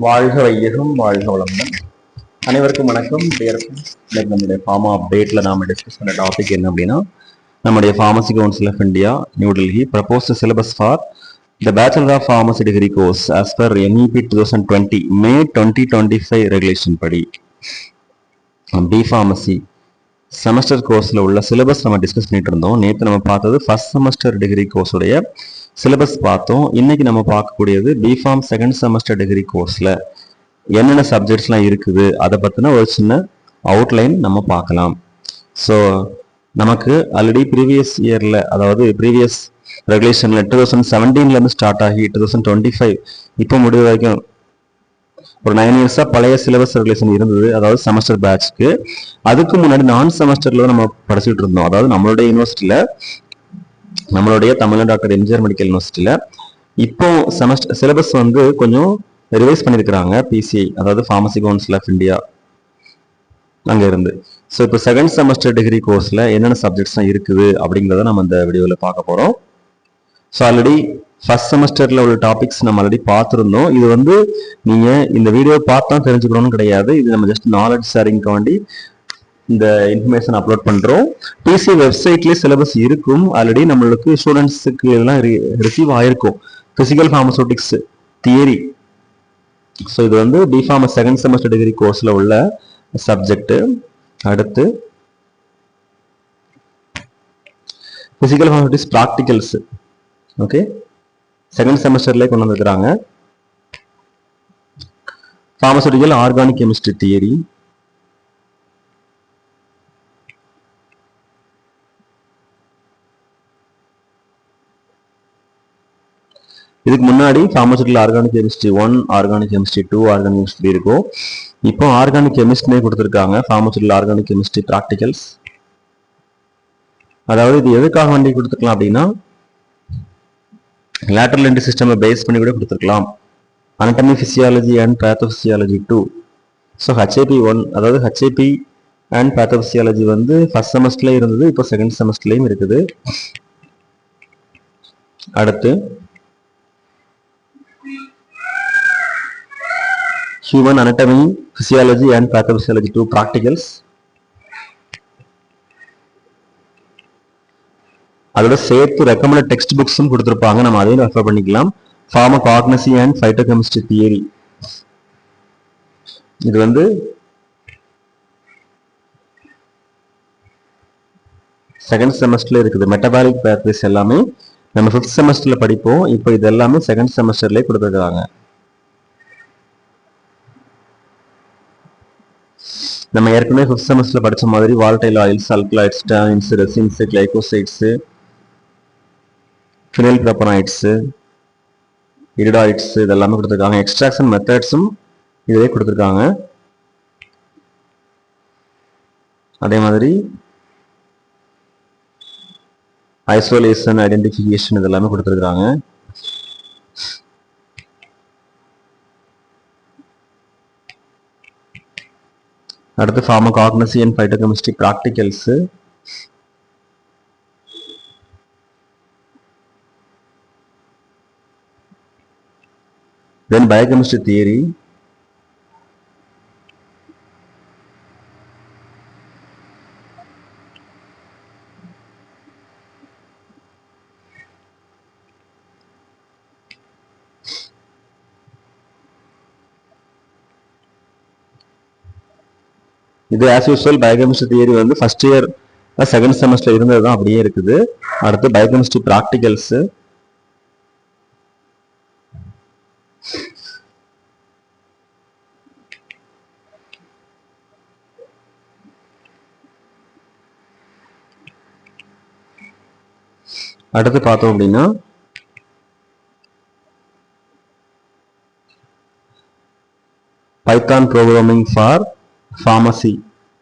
வாழ்க வையகம், வாழ்க வளமுடன். அனைவருக்கும் வணக்கம். இன்னைக்கு நம்மளுடைய ஃபார்மா அப்டேட்ல நாம டிஸ்கஸ் பண்ண டாபிக் என்ன அப்படின்னா, நம்முடைய pharmacy council of India New Delhi proposed syllabus for the bachelor of pharmacy degree course as per NEP 2020 May 2025 regulation படி பி ஃபார்மசி செமஸ்டர் கோர்ஸ்ல உள்ள சிலபஸ் நம்ம டிஸ்கஸ் பண்ணிட்டு இருந்தோம். நேற்று நம்ம பார்த்தது ஃபர்ஸ்ட் செமஸ்டர் டிகிரி கோர்ஸுடைய சிலபஸ் பார்த்தோம். இன்னைக்கு நம்ம பார்க்கக்கூடியது பிஃபார்ம் செகண்ட் செமஸ்டர் டிகிரி கோர்ஸ்ல என்னென்ன சப்ஜெக்ட்ஸ்லாம் இருக்குது அதை பற்றின ஒரு சின்ன அவுட்லைன் நம்ம பார்க்கலாம். ஸோ நமக்கு ஆல்ரெடி ப்ரீவியஸ் இயரில், அதாவது ப்ரீவியஸ் ரெகுலேஷனில் 2017 ஸ்டார்ட் ஆகி 2025 இப்போ முடிவு வரைக்கும் ஒரு 9 இயர்ஸாக பழைய சிலபஸ் ரெகுலேஷன் இருந்தது, அதாவது செமஸ்டர் பேட்ச்க்கு. அதுக்கு முன்னாடி நான் செமஸ்டரில் நம்ம படிச்சுட்டு இருந்தோம். அதாவது நம்மளுடைய யூனிவர்சிட்டியில், நம்மளுடைய தமிழ்நாடு டாக்டர் எம்ஜிஆர் மெடிக்கல் யூனிவர்சிட்டியில் இப்போ செமஸ்டர் சிலபஸ் வந்து கொஞ்சம் ரிவைஸ் பண்ணியிருக்கிறாங்க. PCI, அதாவது ஃபார்மசி கவுன்சில் ஆஃப் இந்தியா அங்கே இருந்து. ஸோ இப்போ செகண்ட் செமஸ்டர் டிகிரி கோர்ஸில் என்னென்ன சப்ஜெக்ட்ஸ்லாம் இருக்குது அப்படிங்கிறத நம்ம இந்த வீடியோவில் பார்க்க போகிறோம். ஸோ ஆல்ரெடி ஃபர்ஸ்ட் செமஸ்டரில் உள்ள டாபிக்ஸ் நம்ம ஆல்ரெடி பார்த்துருந்தோம். இது வந்து நீங்கள் இந்த வீடியோ பார்த்தா தெரிஞ்சுக்கணும்னு கிடையாது. இது நம்ம ஜஸ்ட் நாலேஜ் ஷேரிங்க்கு வேண்டி இந்த இன்ஃபர்மேஷன் அப்லோட் பண்ணுறோம். PCI வெப்சைட்லேயே சிலபஸ் இருக்கும். ஆல்ரெடி நம்மளுக்கு ஸ்டூடெண்ட்ஸுக்கு எல்லாம் ரிசீவ் ஆயிருக்கும் ஃபிசிக்கல் ஃபார்மசூட்டிக்ஸ் தியரி. ஸோ இது வந்து பிஃபார்ம் செகண்ட் செமஸ்டர் டிகிரி கோர்ஸில் உள்ள சப்ஜெக்ட். அடுத்து physical pharmaceutics practicals. Okay, second செமஸ்டர்லேயே கொண்டு வந்துருக்கிறாங்க. ஃபார்மசூட்டிக்கல் ஆர்கானிக் கெமிஸ்ட்ரி தியரி, இதுக்கு முன்னாடி pharmaceutical organic chemistry 1, organic chemistry 2, organic chemistry இருக்கும். இப்போ ஆர்கானிக் கெமிஸ்ட்ரியே கொடுத்துருக்காங்க, ஃபார்மசூட்டிக்கல் ஆர்கானிக் கெமிஸ்ட்ரி ப்ராக்டிகல்ஸ். அதாவது இது எதுக்காக வேண்டி கொடுத்துருக்கலாம் அப்படின்னா, லேட்டரல் என்ட்ரி சிஸ்டம் பேஸ் பண்ணி கூட கொடுத்துருக்கலாம். Anatomy physiology and பேத்தோபிசியாலஜி 2. So HAP 1, அதாவது HAP அண்ட் பேத்தோபிசியாலஜி வந்து ஃபர்ஸ்ட் செமஸ்டர்லேயே இருந்தது, இப்போ செகண்ட் செமஸ்டர்லேயும் இருக்குது. அடுத்து Human Anatomy, Physiology and Pathophysiology 2 Practicals. அதோட சேர்த்து ரெக்கமெண்டட் டெக்ஸ்ட் புக்ஸும் கொடுத்துருப்பாங்க, நம்ம அதையும் ரெஃபர் பண்ணிக்கலாம். Pharmacognosy and Phytochemistry Theory, இது வந்து செகண்ட் செமஸ்டர்ல இருக்குது. மெட்டபாலிக் பேத்வேஸ் எல்லாமே நம்ம 5th செமஸ்டர்ல படிப்போம். இப்போ இது எல்லாமே செகண்ட் செமஸ்டர்லேயே கொடுத்துருக்காங்க. நம்ம ஏற்கனவே 5th செமஸ்டர்ல படிச்ச மாதிரி volatile oils, alkaloids, tannins, resins, glycosides, phenyl propanoids, iridoids இதெல்லாமே கொடுத்துருக்காங்க. எக்ஸ்ட்ராக்ஷன் மெத்தட்ஸும் இதிலே கொடுத்துருக்காங்க. அதே மாதிரி ஐசோலேஷன், ஐடென்டிஃபிகேஷன் இதெல்லாமே கொடுத்துருக்காங்க. அடுத்து Pharmacognosy and Phytochemistry Practicals. Then Biochemistry Theory. இது ஆஸ் யூஸ்வல் பயோகெமிஸ்ட்ரி தியரி வந்து ஃபர்ஸ்ட் இயர் செகண்ட் செமஸ்டர் இருந்தது தான் அப்படியே இருக்குது. அடுத்து பயோகெமிஸ்ட்ரி ப்ராக்டிகல்ஸ். அடுத்து பார்த்தோம் அப்படின்னா பைத்தான் ப்ரோக்ராமிங் ஃபார் ஃபார்மசி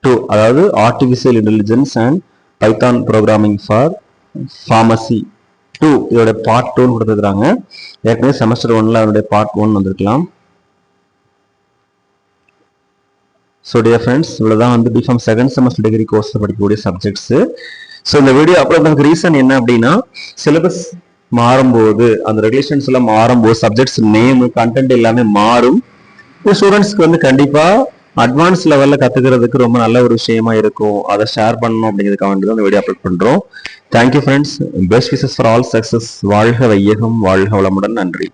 2, அதாவது artificial intelligence and Python programming for pharmacy 2 இதோட பார்ட் 2 கொடுத்துருக்காங்க. ஏற்கனவே செமஸ்டர் 1ல அதனுடைய பார்ட் 1 வந்திருக்கலாம். ஸோ டியர் ஃப்ரெண்ட்ஸ், இவ்வளோதான் வந்து பிஃபார்ம் செகண்ட் செமஸ்டர் டிகிரி கோர்ஸில் படிக்கக்கூடிய சப்ஜெக்ட்ஸு. ஸோ இந்த வீடியோ அப்லோட் பண்ணதுக்கு ரீசன் என்ன அப்படின்னா, சிலபஸ் மாறும்போது, அந்த ரெகுலேஷன்ஸ் எல்லாம் மாறும்போது சப்ஜெக்ட்ஸ் நேம், கண்டென்ட் எல்லாமே மாறும். இது ஸ்டூடெண்ட்ஸ்க்கு வந்து கண்டிப்பா அட்வான்ஸ் லெவல்ல கத்துக்கிறதுக்கு ரொம்ப நல்ல ஒரு விஷயமா இருக்கும். அதை ஷேர் பண்ணணும் அப்படிங்கிறதுக்காக வேண்டி தான் இந்த வீடியோ அப்லோட் பண்றோம். Thank you friends. Best wishes for all success. வாழ்க வையகம், வாழ்க வளமுடன். நன்றி.